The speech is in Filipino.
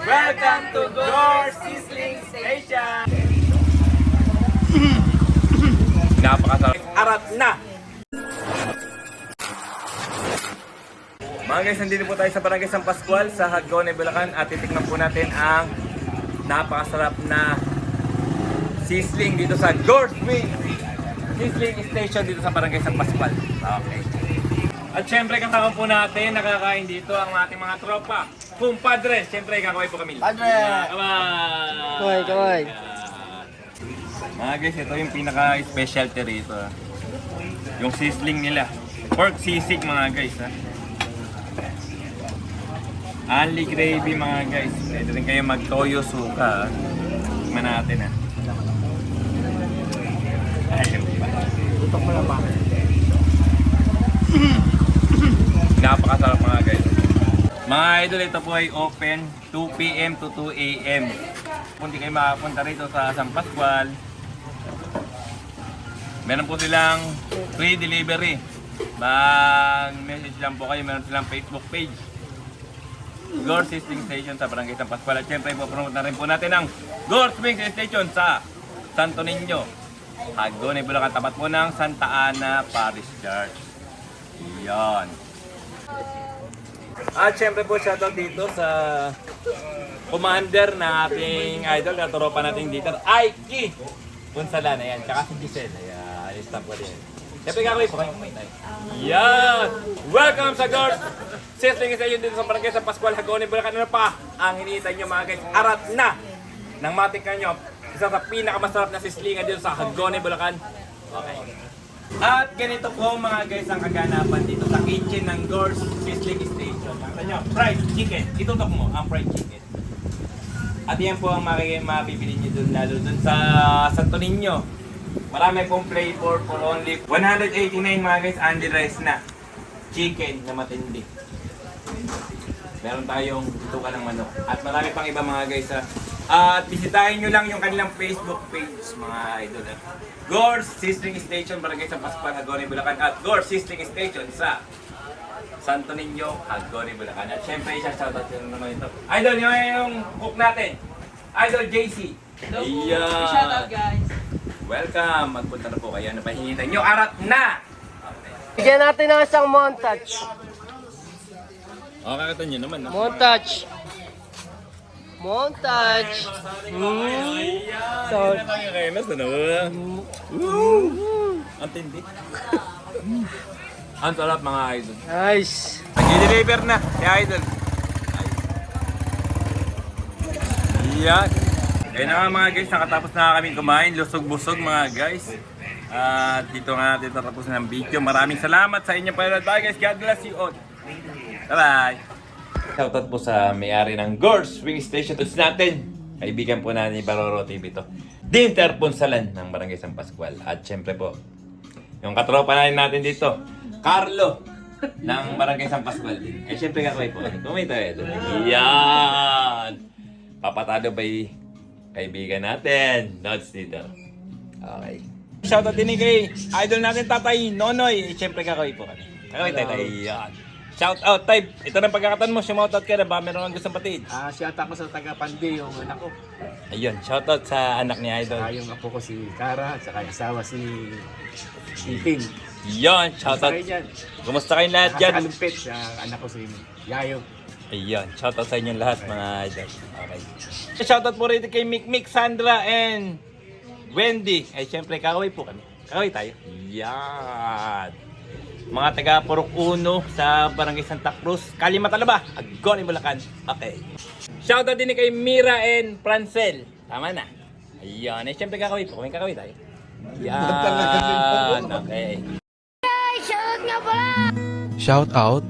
Welcome to Door Sizzling Station! Napakasarap. Arat na! Mga guys, nandito po tayo sa Barangay San Pascual sa Hagonoy, Bulacan at titikman po natin ang napakasarap na sizzling dito sa Door Sizzling Station dito sa Barangay San Pascual. Okay. At syempre kasama po natin, nakakain dito ang ating mga tropa. Kumpadre, syempre kakaway po kami. Padre! Kaway! Kaway! Mga guys, ito yung pinaka-specialty rito. Yung sizzling nila. Pork sisig mga guys. Ha? Only gravy mga guys. Pwede rin kayo mag-toyo suka. Tignan natin ha. Ayun pa. Tutok mo lang ba? Napakasarap mga guys. Mga idol, ito po ay open 2 PM to 2 AM. Kung di kayo makapunta rito sa San Pascual, meron po silang free delivery. Mag-message lang po kayo, meron silang Facebook page. Gore Sizzling Station sa Barangay San Pascual. At syempre, ipopromote na rin po natin ang Gore Sizzling Station sa Santo Niño, Hagonoy, Bulacan, tapat po ng Santa Ana Parish Church. Yan. At syempre po shoutout dito sa commander na ating idol, na tropa natin dito, Aiki Punsalan, ayan, tsaka si Giselle, ayan, stop ko din. Siyempre gagawin po kayo. Yan! Welcome sa Gore Sizzling Station dito sa Barangay San Pascual, Hagonoy, Bulacan. Ano pa ang hinihintay nyo mga guys? Arat na ng matikman nyo. Isa sa pinakamasarap na sizzlingan dito sa Hagonoy, Bulacan. Okay. At ganito po mga guys ang kaganapan dito sa kitchen ng Gore Sizzling Station. Nakita nyo, fried chicken. Itutok mo ang fried chicken. At yan po ang mabibili nyo dun, lalo dun sa Santo Niño. Marami pong flavor for only 189 mga guys, only rice na. Chicken na matindi. Meron tayong tuka ng manok. At marami pang iba mga guys ha. At bisitahin nyo lang yung kanilang Facebook page mga idol. Gore Sizzling Station, Barangay San Pascual, Hagonoy, Bulacan. At Gore Sizzling Station sa Santo Niño, Hagonoy, Bulacan. At syempre isa-shoutout yun naman ito. Idol, yung cook natin. Idol JC. Ayan. Shoutout guys! Welcome. Magpunta na po kayo. Ano pa hinihintay nyo? Arat na! Bigyan natin ng isang montage. Kakata nyo naman. No? Montage. Montage. So, ang tindi. Ang sarap mga idol. nice. Nag-deliver na si idol. Yan. Kaya na nga mga guys, nakatapos na kami kumain. Lusog-busog mga guys. At dito nga natin tatapos ng video. Maraming salamat sa inyong panonood. Bye guys, God bless you all. Bye-bye. Shoutout po sa may-ari ng Gore Swing Station. Ito natin. Kaibigan po natin ni Baroro TV to. Dinter Punsalan ng Barangay San Pascual. At syempre po, yung katropa natin dito, Carlo ng Barangay San Pascual din. Eh syempre kakaway po. Kumita eh. Yan! Papatado ba'y kaibigan natin? Nods dito. Okay. Shoutout din kay idol natin Tatay Nonoy. Eh syempre kakaway po kami. Kakaway Tatay. Yan. Shout out, type. Ito na pagkakatan mo, shoutout ka na ba? Meron kang gustong batiin? Shout out ko sa taga-Pandi, yung anak ko. Ayun, shoutout sa anak ni Idol. Yung apo ko si Cara, at saka yung asawa si Itin. Ayun, shoutout. Kayo dyan. Kumusta kayong lahat At dyan? saka lumpit, sa anak ko si Yayo. Ayun, shoutout sa inyong lahat mga Idol. Okay. Shoutout po rin kay Mikmik, Sandra, and Wendy. Ay, syempre, kakaway po kami. Kakaway tayo. Yan. Mga taga Purok Uno sa Barangay Santa Cruz, Kalimatalaba, Hagonoy, Bulacan. Okay. Shoutout din kay Mira and Francel. Tama na. Ayan. Eh, syempre kakaway po. May kakaway tayo. Yan. Okay. Shout out